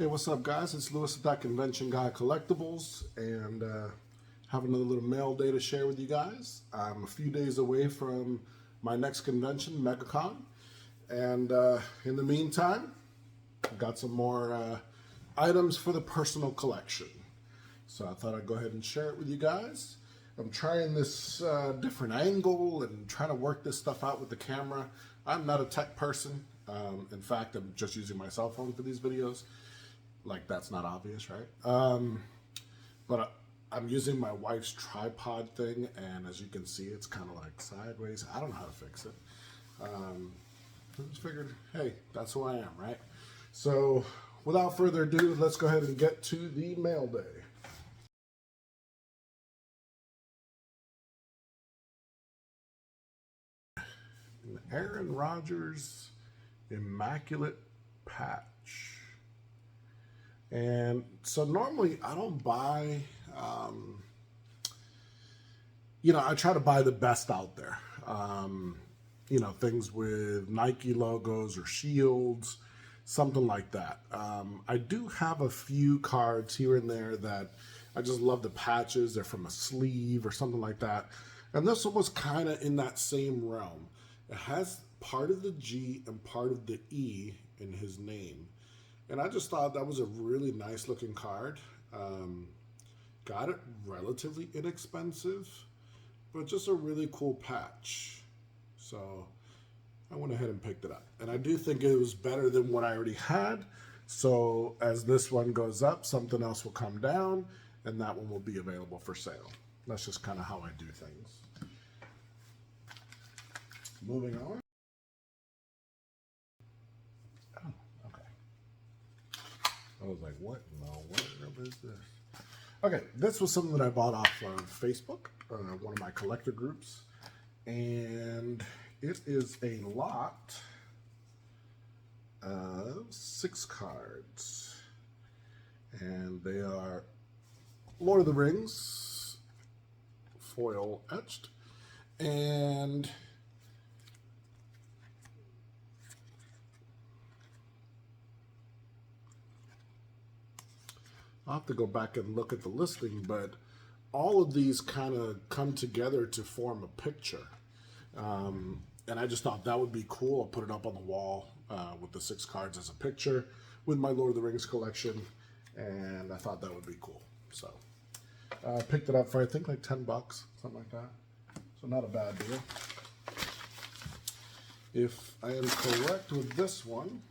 Hey, what's up, guys? It's Lewis at that convention guy, Collectibles, and have another little mail day to share with you guys. I'm a few days away from my next convention, MegaCon, and in the meantime, I've got some more items for the personal collection. So I thought I'd go ahead and share it with you guys. I'm trying this different angle and trying to work this stuff out with the camera. I'm not a tech person. In fact, I'm just using my cell phone for these videos. Like, that's not obvious, right? But I'm using my wife's tripod thing, and as you can see, it's kind of like sideways. I don't know how to fix it. I just figured, hey, that's who I am, right? So without further ado, let's go ahead and get to the mail day. An Aaron Rodgers Immaculate patch. And so normally I don't buy, I try to buy the best out there. Things with Nike logos or shields, something like that. I do have a few cards here and there that I just love the patches. They're from a sleeve or something like that. And this one was kind of in that same realm. It has part of the G and part of the E in his name. And I just thought that was a really nice looking card. Got it relatively inexpensive, but just a really cool patch. So I went ahead and picked it up. And I do think it was better than what I already had. So as this one goes up, something else will come down, and that one will be available for sale. That's just kind of how I do things. Moving on. I was like, what in the world is this? Okay, this was something that I bought off of Facebook, one of my collector groups. And it is a lot of 6 cards. And they are Lord of the Rings, foil etched. And I'll have to go back and look at the listing, but all of these kind of come together to form a picture. And I just thought that would be cool. I'll put it up on the wall with the 6 cards as a picture with my Lord of the Rings collection, and I thought that would be cool. So I picked it up for, I think, like $10, something like that. So not a bad deal. If I am correct with this one,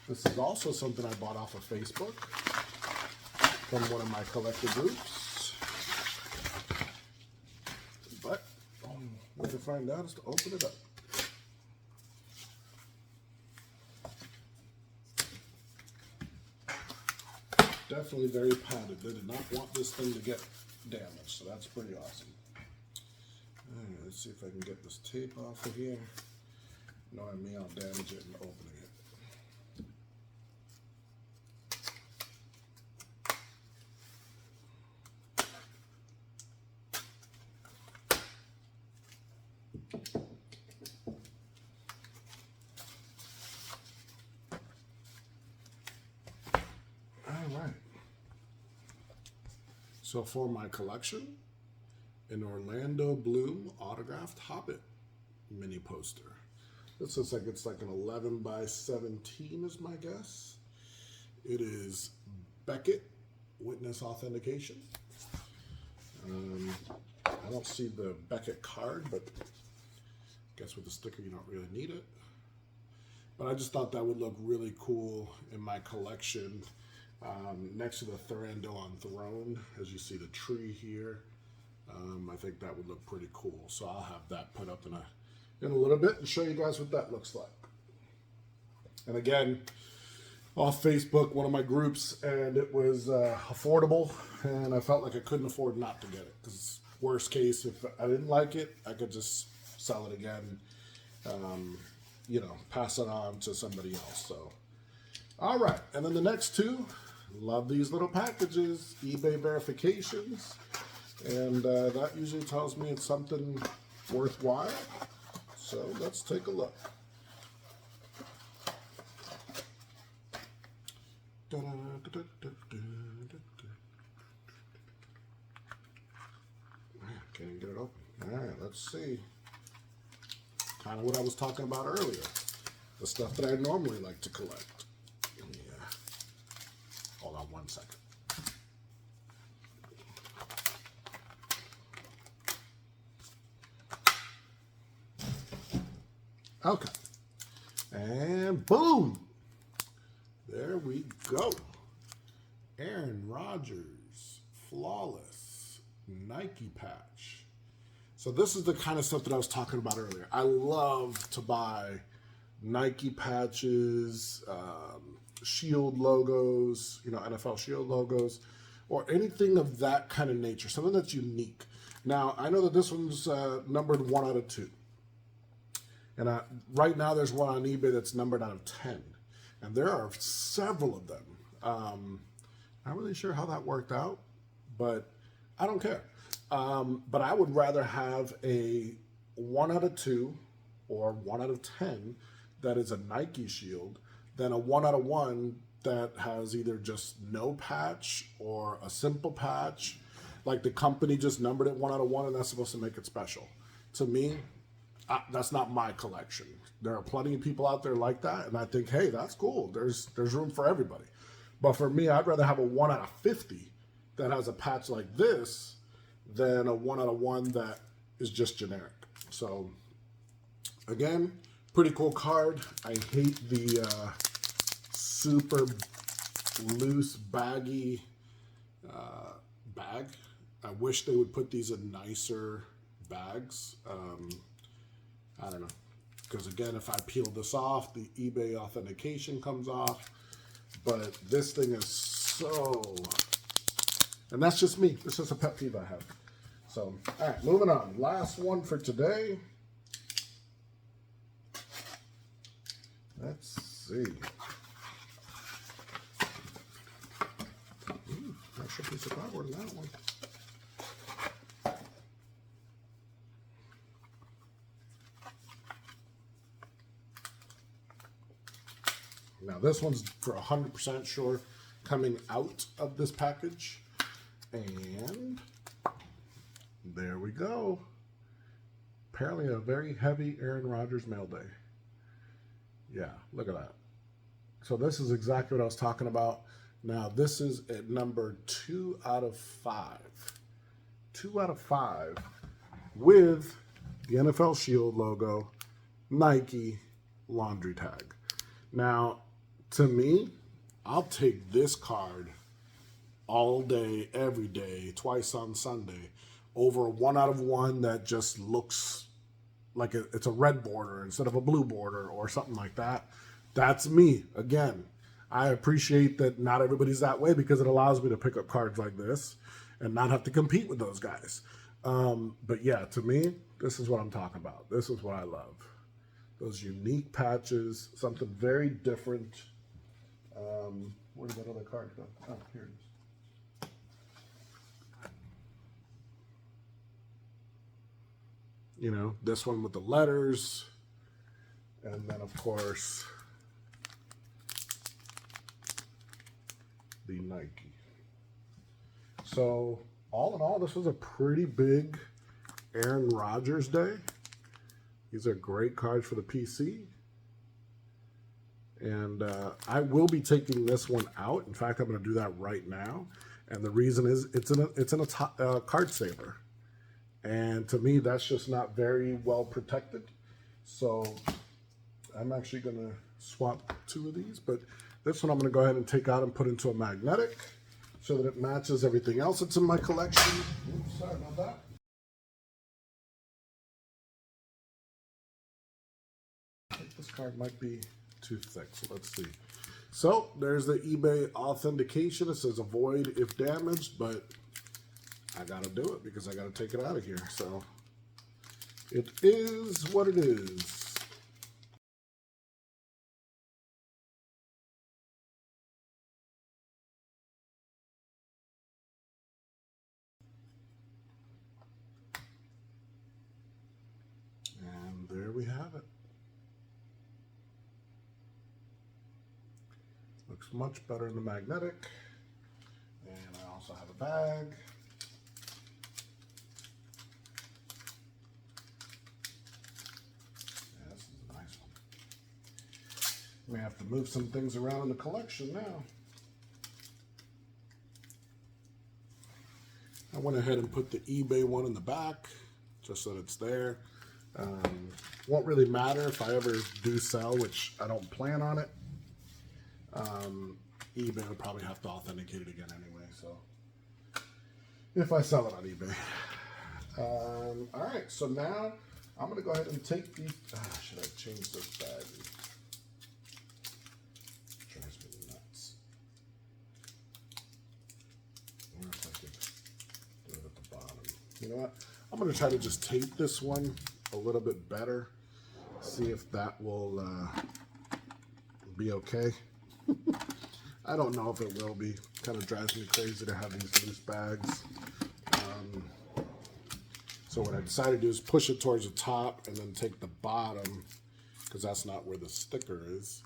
this is also something I bought off of Facebook from one of my collector groups. But way to find out is to open it up. Definitely very padded. They did not want this thing to get damaged, so that's pretty awesome. All right, let's see if I can get this tape off of here. Knowing me, I'll damage it and open it. So for my collection, an Orlando Bloom autographed Hobbit mini poster. This looks like it's like an 11 by 17 is my guess. It is Beckett Witness Authentication. I don't see the Beckett card, but I guess with the sticker you don't really need it. But I just thought that would look really cool in my collection. Next to the Thranduil throne, as you see the tree here, I think that would look pretty cool. So I'll have that put up in a little bit and show you guys what that looks like. And again, off Facebook, one of my groups, and it was affordable, and I felt like I couldn't afford not to get it. Because worst case, if I didn't like it, I could just sell it again, pass it on to somebody else. So, all right, and then the next two. Love these little packages, eBay verifications, and that usually tells me it's something worthwhile. So let's take a look. Can't get it open. All right, let's see. Kind of what I was talking about earlier. The stuff that I normally like to collect. Yeah. Hold on 1 second. Okay. And boom. There we go. Aaron Rodgers, Flawless, Nike patch. So this is the kind of stuff that I was talking about earlier. I love to buy Nike patches, Shield logos, NFL Shield logos, or anything of that kind of nature, something that's unique. Now, I know that this one's numbered 1 out of 2. And right now there's one on eBay that's numbered out of 10. And there are several of them. Not really sure how that worked out, but I don't care. But I would rather have a 1 out of 2 or 1 out of 10 that is a Nike Shield than a 1 out of 1 that has either just no patch or a simple patch. Like the company just numbered it 1 out of 1 and that's supposed to make it special. To me, that's not my collection. There are plenty of people out there like that, and I think, hey, that's cool. There's room for everybody. But for me, I'd rather have a 1 out of 50 that has a patch like this than a 1 out of 1 that is just generic. So, again, pretty cool card. I hate the super loose, baggy bag. I wish they would put these in nicer bags. I don't know. Because again, if I peel this off, the eBay authentication comes off. But this thing is so... And that's just me. It's just a pet peeve I have. So, all right, moving on. Last one for today. Let's see. Nice piece of cardboard in that one. Now this one's for 100% sure coming out of this package. And there we go. Apparently a very heavy Aaron Rodgers mail day. Yeah, look at that. So this is exactly what I was talking about. Now this is at number 2 out of 5. 2 out of 5 with the NFL Shield logo, Nike laundry tag. Now, to me, I'll take this card all day, every day, twice on Sunday, over a 1 out of 1 that just looks like it's a red border instead of a blue border or something like that. That's me. Again, I appreciate that not everybody's that way because it allows me to pick up cards like this and not have to compete with those guys. But yeah, to me, this is what I'm talking about. This is what I love. Those unique patches, something very different. Where did that other card go? Oh, here it is. You know, this one with the letters. And then, of course, the Nike. So, all in all, this was a pretty big Aaron Rodgers day. These are great cards for the PC. And I will be taking this one out. In fact, I'm going to do that right now. And the reason is it's in a card saver. And to me, that's just not very well protected. So I'm actually going to swap 2 of these. But this one I'm going to go ahead and take out and put into a magnetic so that it matches everything else that's in my collection. Oops, sorry about that. I think this card might be too thick, so let's see. So there's the eBay authentication. It says avoid if damaged, but I gotta do it because I gotta take it out of here. So it is what it is. And there we have it. Looks much better in the magnetic. And I also have a bag. Yeah, this is a nice one. May have to move some things around in the collection now. I went ahead and put the eBay one in the back, just so that it's there. Won't really matter if I ever do sell, which I don't plan on it. eBay will probably have to authenticate it again anyway, so if I sell it on eBay. All right, so now I'm gonna go ahead and take these. Should I change this bag? Drives me nuts. I wonder if I could do it at the bottom. You know what? I'm gonna try to just tape this one a little bit better. See if that will be okay. I don't know if it will be. Kind of drives me crazy to have these loose bags. So what I decided to do is push it towards the top and then take the bottom, because that's not where the sticker is,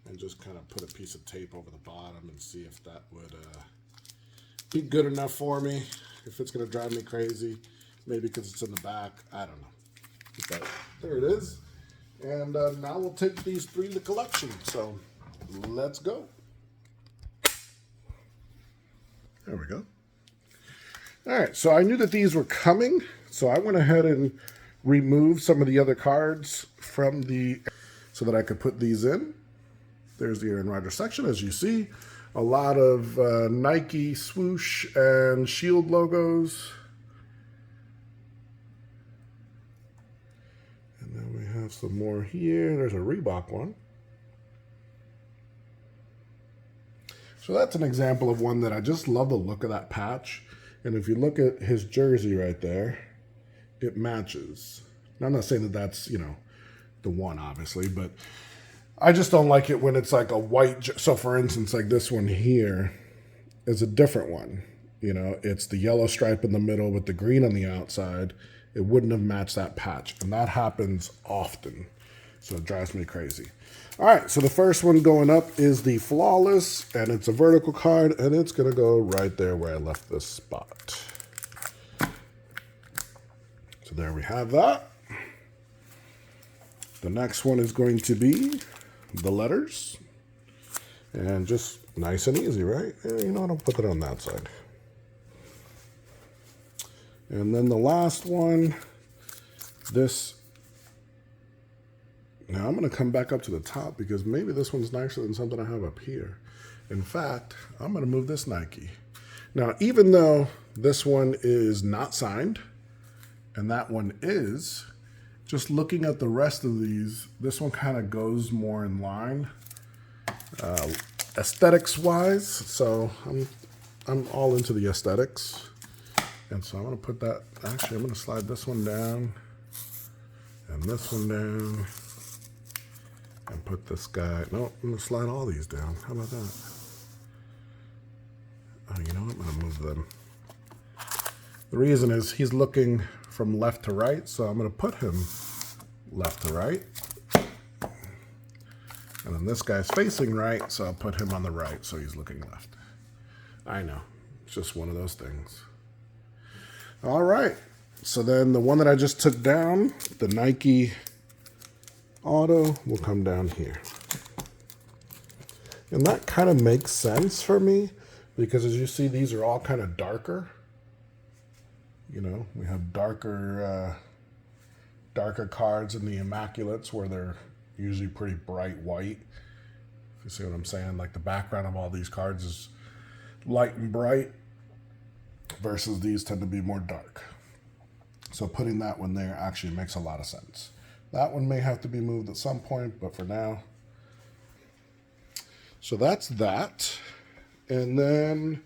and just kind of put a piece of tape over the bottom and see if that would be good enough for me. If it's going to drive me crazy, maybe because it's in the back, I don't know. But there it is. And now we'll take these three to the collection. So let's go. There we go. All right, so I knew that these were coming, so I went ahead and removed some of the other cards from so that I could put these in. There's the Aaron Rodgers section, as you see. A lot of Nike Swoosh and Shield logos. And then we have some more here. There's a Reebok one. So that's an example of one that I just love the look of that patch. And if you look at his jersey right there, it matches. Now, I'm not saying that that's, you know, the one, obviously, but I just don't like it when it's like a white. So, for instance, like this one here is a different one. You know, it's the yellow stripe in the middle with the green on the outside. It wouldn't have matched that patch. And that happens often. So it drives me crazy. All right, so the first one going up is the Flawless, and it's a vertical card, and it's going to go right there where I left this spot. So there we have that. The next one is going to be the letters, and just nice and easy, right? You know what, I'll put it on that side. And then the last one, this. Now I'm going to come back up to the top because maybe this one's nicer than something I have up here. In fact, I'm going to move this Nike. Now, even though this one is not signed and that one is, just looking at the rest of these, this one kind of goes more in line aesthetics-wise. So I'm all into the aesthetics. And so I'm going to put that, actually I'm going to slide this one down and this one down. And put this guy, no, I'm going to slide all these down. How about that? Oh, you know what? I'm going to move them. The reason is he's looking from left to right, so I'm going to put him left to right. And then this guy's facing right, so I'll put him on the right, so he's looking left. I know. It's just one of those things. All right. So then the one that I just took down, the Nike Auto, will come down here. And that kind of makes sense for me because as you see, these are all kind of darker. You know, we have darker cards in the Immaculates where they're usually pretty bright white. If you see what I'm saying, like the background of all these cards is light and bright versus these tend to be more dark. So putting that one there actually makes a lot of sense. That one may have to be moved at some point, but for now. So that's that. And then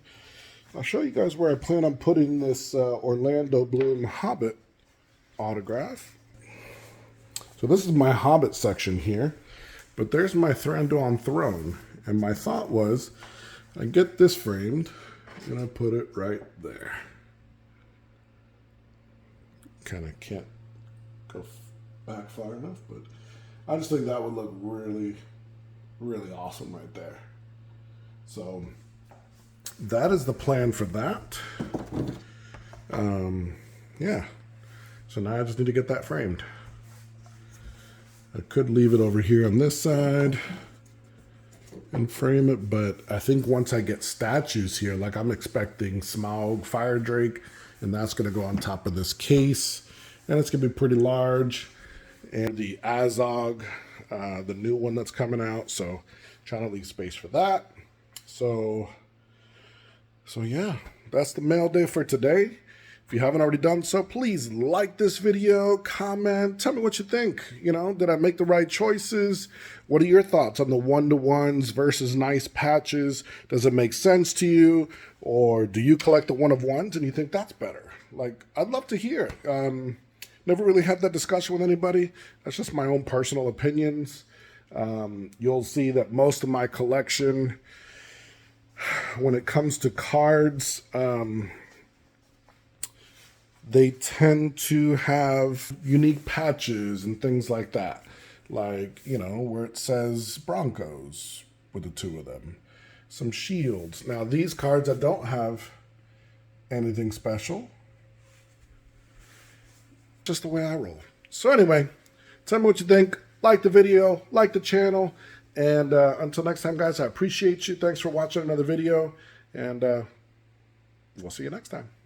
I'll show you guys where I plan on putting this Orlando Bloom Hobbit autograph. So this is my Hobbit section here, but there's my Thranduil throne. And my thought was, I get this framed, and I put it right there. Kind of can't go back far enough, but I just think that would look really, really awesome right there. So that is the plan for that. Yeah. So now I just need to get that framed. I could leave it over here on this side and frame it, but I think once I get statues here, like I'm expecting Smaug Fire Drake, and that's going to go on top of this case, and it's going to be pretty large. And the Azog, the new one that's coming out, so trying to leave space for that. So yeah, that's the mail day for today. If you haven't already done so, please like this video, comment, tell me what you think. You know, did I make the right choices? What are your thoughts on the one-to-ones versus nice patches? Does it make sense to you? Or do you collect the one-of-ones and you think that's better? Like, I'd love to hear. Never really had that discussion with anybody. That's just my own personal opinions. You'll see that most of my collection, when it comes to cards, they tend to have unique patches and things like that. Like, you know, where it says Broncos with the two of them. Some shields. Now, these cards I don't have anything special. Just the way I roll. So anyway, tell me what you think. Like the video, like the channel. And until next time, guys, I appreciate you. Thanks for watching another video. And we'll see you next time.